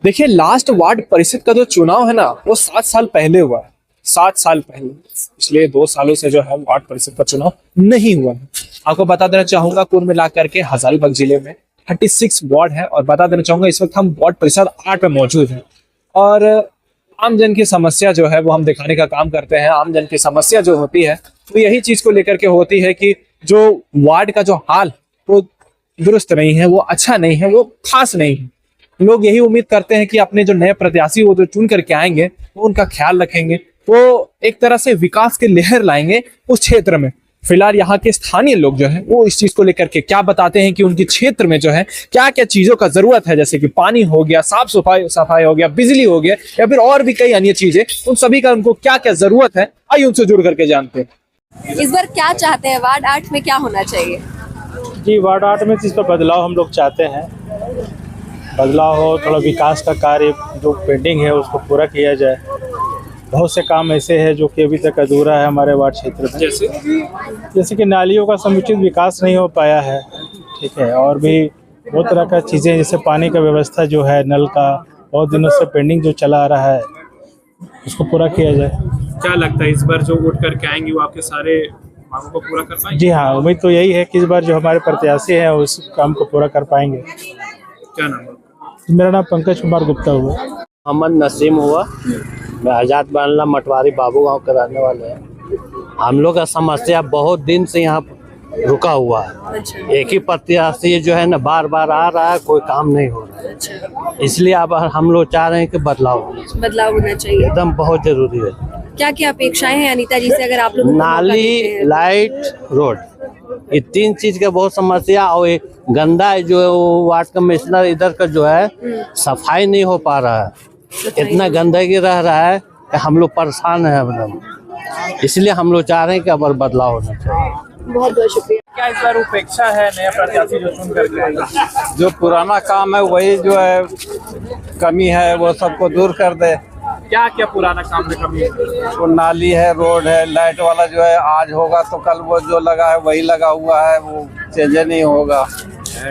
देखिए, last ward परिषद का जो चुनाव है ना, वो 7 साल पहले हुआ है। 7 साल पहले, पिछले 2 सालों से जो है वार्ड परिषद का चुनाव नहीं हुआ है। आपको बता देना चाहूंगा, कुल मिलाकर के हजारीबाग जिले में 36 वार्ड है। और बता देना चाहूंगा, इस वक्त हम वार्ड परिषद 8 में मौजूद हैं। और आम जन की समस्या जो है वो हम दिखाने का काम करते हैं। आम जन की समस्या जो होती है वो यही चीज को लेकर के होती है कि जो वार्ड का जो हाल वो दुरुस्त नहीं है, वो अच्छा नहीं है, वो खास नहीं है। लोग यही उम्मीद करते हैं कि अपने जो नए प्रत्याशी वो जो चुन करके आएंगे वो उनका ख्याल रखेंगे, वो एक तरह से विकास की लहर लाएंगे उस क्षेत्र में। फिलहाल यहाँ के स्थानीय लोग जो है वो इस चीज को लेकर के क्या बताते हैं कि उनके क्षेत्र में जो है क्या क्या चीजों का जरूरत है, जैसे कि पानी हो गया, साफ सफाई हो गया, बिजली हो गया, या फिर और भी कई अन्य चीजें, उन सभी का उनको क्या क्या जरूरत है, आइए उनसे जुड़ करके जानते हैं। इस बार क्या चाहते हैं, वार्ड 8 में क्या होना चाहिए? जी, वार्ड 8 में इस पर बदलाव हम लोग चाहते हैं। बदलाव हो, थोड़ा विकास का कार्य जो पेंडिंग है उसको पूरा किया जाए। बहुत से काम ऐसे हैं जो कि अभी तक अधूरा है हमारे वार्ड क्षेत्र में, जैसे कि नालियों का समुचित विकास नहीं हो पाया है, ठीक है। और भी बहुत तरह का चीज़ें, जैसे पानी का व्यवस्था जो है, नल का बहुत दिनों से पेंडिंग जो चला आ रहा है, उसको पूरा किया जाए। क्या लगता है इस बार जो वोट करके आएंगे वो आपके सारे मांगों को पूरा कर पाएंगे? जी हाँ, उम्मीद तो यही है कि इस बार जो हमारे प्रत्याशी हैं उस काम को पूरा कर पाएंगे। क्या नाम है? मेरा नाम पंकज कुमार गुप्ता हुआ। मोहम्मद नसीम हुआ। मैं आज़ाद बांग्ला मटवारी बाबू गांव के रहने वाले हैं। हम लोग का समस्या बहुत दिन से यहाँ रुका हुआ है। एक ही प्रत्याशी जो है ना बार बार आ रहा है, कोई काम नहीं हो रहा है। इसलिए अब हम लोग चाह रहे हैं कि बदलाव होना चाहिए, एकदम बहुत जरूरी है। क्या क्या अपेक्षाएं हैं अनीता जी से, अगर आप लोग नाली, लाइट, रोड, ये 3 चीज का बहुत समस्या। और ये गंदा है जो वार्ड कमिश्नर इधर का जो है सफाई नहीं हो पा रहा है, इतना गंदगी रह रहा है कि हम लोग परेशान हैं एकदम। इसलिए हम लोग चाह रहे हैं कि अब बदलाव होना चाहिए। बहुत बहुत शुक्रिया। क्या इस बार उपेक्षा है नया प्रत्याशी जो चुन करके आएगा? जो पुराना काम है वही जो है कमी है वो सबको दूर कर दे। क्या क्या पुराना काम में कमी है? वो नाली है, रोड है, लाइट वाला जो है आज होगा तो कल वो जो लगा है वही लगा हुआ है, वो चेंज नहीं होगा,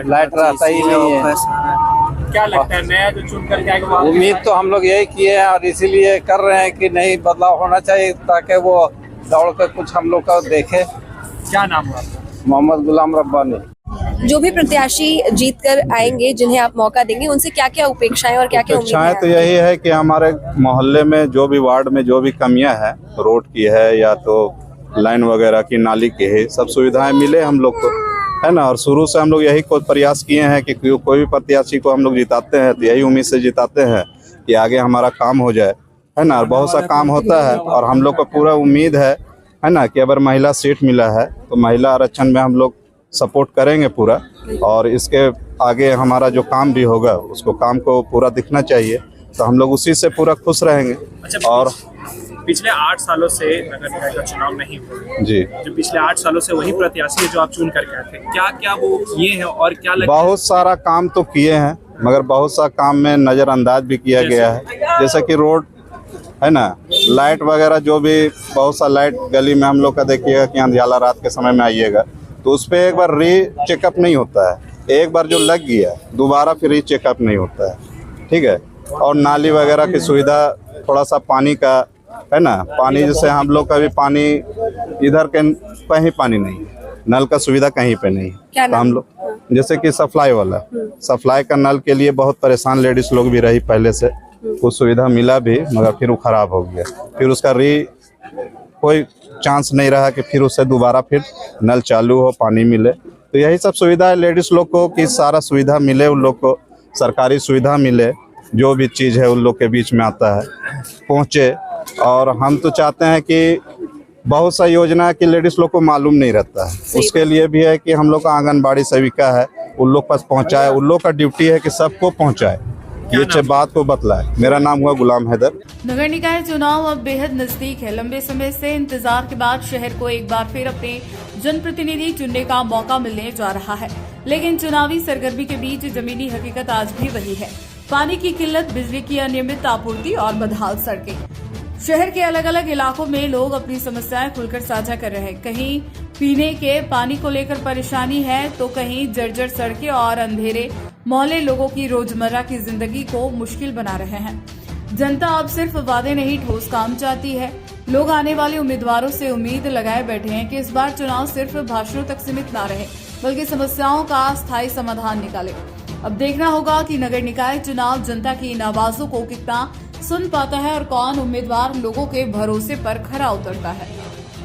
लाइट रहता ही नहीं है। क्या लगता है नया जो चुन करके आएगा? उम्मीद तो हम लोग यही किए हैं और इसीलिए कर रहे हैं कि नहीं, बदलाव होना चाहिए ताकि वो दौड़ कर कुछ हम लोग का देखे। क्या नाम है आपका? मोहम्मद गुलाम रब्बानी। जो भी प्रत्याशी जीत कर आएंगे, जिन्हें आप मौका देंगे, उनसे क्या क्या अपेक्षाएं और क्या क्या अपेक्षाएं तो यही है कि हमारे मोहल्ले में जो भी वार्ड में जो भी कमियां हैं, रोड की है या तो लाइन वगैरह की, नाली की है, सब सुविधाएं मिले हम लोग को, है ना। और शुरू से हम लोग यही प्रयास किए हैं कि कोई भी प्रत्याशी को हम लोग जिताते हैं तो यही उम्मीद से जिताते हैं कि आगे हमारा काम हो जाए, है ना। बहुत सा काम होता है और हम लोग को पूरा उम्मीद है ना, कि अगर महिला सीट मिला है तो महिला आरक्षण में हम लोग सपोर्ट करेंगे पूरा। और इसके आगे हमारा जो काम भी होगा उसको काम को पूरा दिखना चाहिए, तो हम लोग उसी से पूरा खुश रहेंगे। अच्छा, और पिछले 8 सालों से नगर निकाय का चुनाव नहीं हुआ जी, जो पिछले 8 सालों से वही प्रत्याशी है जो आप चुन करके आए थे, क्या क्या वो किए हैं और क्या लगता है? बहुत सारा काम तो किए हैं, मगर बहुत सा काम में नज़रअंदाज भी किया गया है। जैसे कि रोड है ना, लाइट वगैरह, जो भी बहुत सा लाइट गली में हम लोग का देखिएगा कि अंधियाला रात के समय में आइएगा तो उस पर एक बार री चेकअप नहीं होता है। एक बार जो लग गया दोबारा फिर री चेकअप नहीं होता है, ठीक है। और नाली वगैरह की सुविधा, थोड़ा सा पानी का है ना, पानी जैसे हम लोग का भी पानी इधर के कहीं पानी नहीं है, नल का सुविधा कहीं पे नहीं है। तो हम लोग जैसे कि सप्लाई वाला, सप्लाई का नल के लिए बहुत परेशान लेडीज लोग भी रही पहले से, कुछ सुविधा मिला भी मगर फिर वो खराब हो गया, फिर उसका कोई चांस नहीं रहा कि फिर उससे दोबारा फिर नल चालू हो, पानी मिले। तो यही सब सुविधा है लेडीज लोग को कि सारा सुविधा मिले, उन लोग को सरकारी सुविधा मिले, जो भी चीज़ है उन लोग के बीच में आता है पहुँचे। और हम तो चाहते हैं कि बहुत सा योजना की लेडीज लोग को मालूम नहीं रहता है, उसके लिए भी है कि हम लोग का आंगनबाड़ी सेविका है, उन लोग पास पहुँचाए, उन लोग का ड्यूटी है कि सबको पहुँचाए, ये बात को बतलाए। मेरा नाम हुआ गुलाम हैदर। नगर निकाय चुनाव अब बेहद नजदीक है। लंबे समय से इंतजार के बाद शहर को एक बार फिर अपने जनप्रतिनिधि चुनने का मौका मिलने जा रहा है, लेकिन चुनावी सरगर्मी के बीच जमीनी हकीकत आज भी वही है। पानी की किल्लत, बिजली की अनियमित आपूर्ति और बदहाल सड़कें। शहर के अलग अलग इलाकों में लोग अपनी समस्याएं खुलकर साझा कर रहे हैं। कहीं पीने के पानी को लेकर परेशानी है तो कहीं जर्जर सड़कें और अंधेरे मोहल्ले लोगों की रोजमर्रा की जिंदगी को मुश्किल बना रहे हैं। जनता अब सिर्फ वादे नहीं ठोस काम चाहती है। लोग आने वाले उम्मीदवारों से उम्मीद लगाए बैठे हैं कि इस बार चुनाव सिर्फ भाषणों तक सीमित ना रहे, बल्कि समस्याओं का स्थायी समाधान निकाले। अब देखना होगा कि नगर निकाय चुनाव जनता की इन आवाजों को कितना सुन पाता है और कौन उम्मीदवार लोगों के भरोसे पर खरा उतरता है।